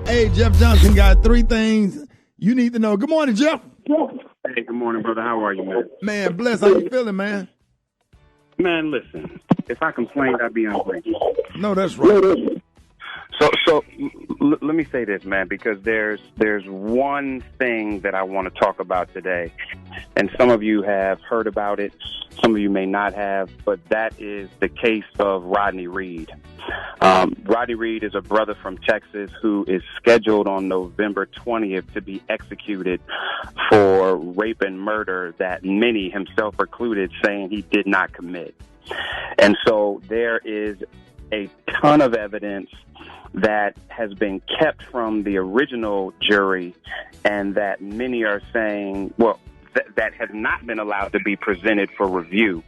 Hey, Jeff Johnson got three things you need to know. Good morning, Jeff. Hey, good morning, brother. How are you, man? Man, bless. How you feeling, man? Man, listen. If I complained, I'd be ungrateful. No, that's right. So let me say this, man, because there's one thing that I want to talk about today, and some of you have heard about it, some of you may not have, but that is the case of Rodney Reed. Rodney Reed is a brother from Texas who is scheduled on November 20th to be executed for rape and murder that many, himself included, saying he did not commit. And so there is a ton of evidence that has been kept from the original jury and that many are saying, well, that has not been allowed to be presented for review.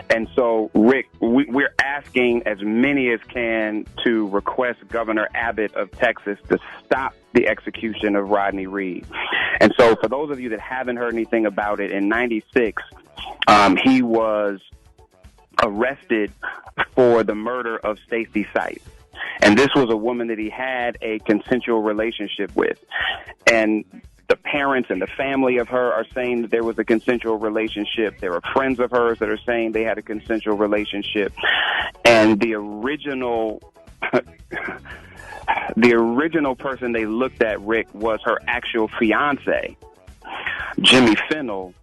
And so, Rick, we're asking as many as can to request Governor Abbott of Texas to stop the execution of Rodney Reed. And so for those of you that haven't heard anything about it, in 96, he was arrested for the murder of Stacey Sykes. And this was a woman that he had a consensual relationship with. And the parents and the family of her are saying that there was a consensual relationship. There are friends of hers that are saying they had a consensual relationship. And the original person they looked at, Rick, was her actual fiance, Jimmy Fennell,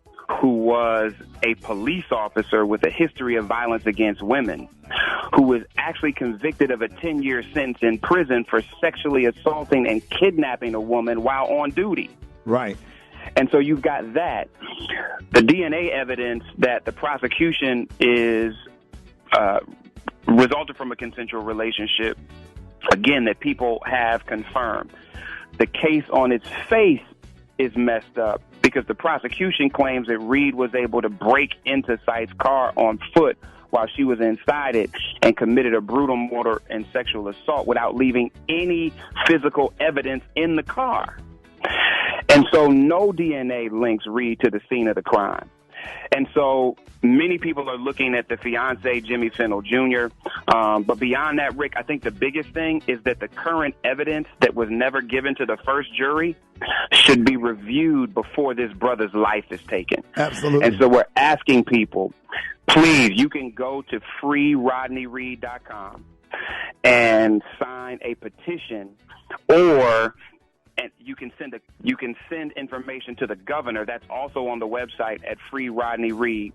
who was a police officer with a history of violence against women, who was actually convicted of a 10-year sentence in prison for sexually assaulting and kidnapping a woman while on duty. Right. And so you've got that. The DNA evidence that the prosecution is resulted from a consensual relationship, again, that people have confirmed. The case on its face is messed up because the prosecution claims that Reed was able to break into Sykes' car on foot while she was inside it and committed a brutal murder and sexual assault without leaving any physical evidence in the car. And so no DNA links Reed to the scene of the crime. And so many people are looking at the fiancé, Jimmy Fennell Jr. But beyond that, Rick, I think the biggest thing is that the current evidence that was never given to the first jury should be reviewed before this brother's life is taken. Absolutely. And so we're asking people, please, you can go to freerodneyreed.com and sign a petition, or and you can send information to the governor. That's also on the website at Free Rodney Reed.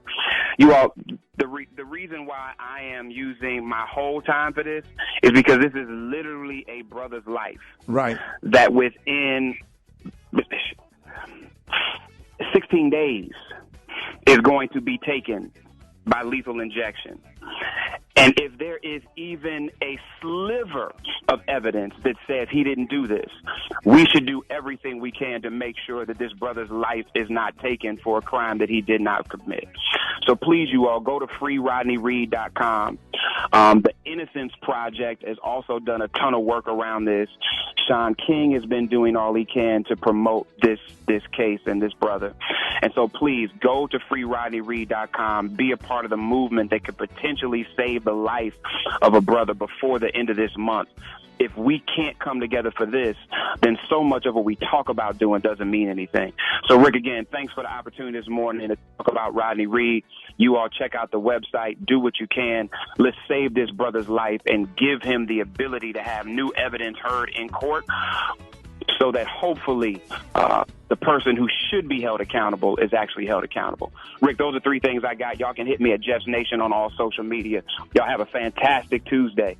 You all, the reason why I am using my whole time for this is because this is literally a brother's life. Right. That within 16 days is going to be taken by lethal injection. And if there is even a sliver of evidence that says he didn't do this, we should do everything we can to make sure that this brother's life is not taken for a crime that he did not commit. So please, you all, go to freerodneyreed.com. The Innocence Project has also done a ton of work around this. Sean King has been doing all he can to promote this case and this brother. And so please go to freerodneyreed.com, be a part of the movement that could potentially save the life of a brother before the end of this month. If we can't come together for this, then so much of what we talk about doing doesn't mean anything. So, Rick, again, thanks for the opportunity this morning to talk about Rodney Reed. You all check out the website, do what you can. Let's save this brother's life and give him the ability to have new evidence heard in court so that hopefully the person who should be held accountable is actually held accountable. Rick, those are three things I got. Y'all can hit me at Jeff's Nation on all social media. Y'all have a fantastic Tuesday.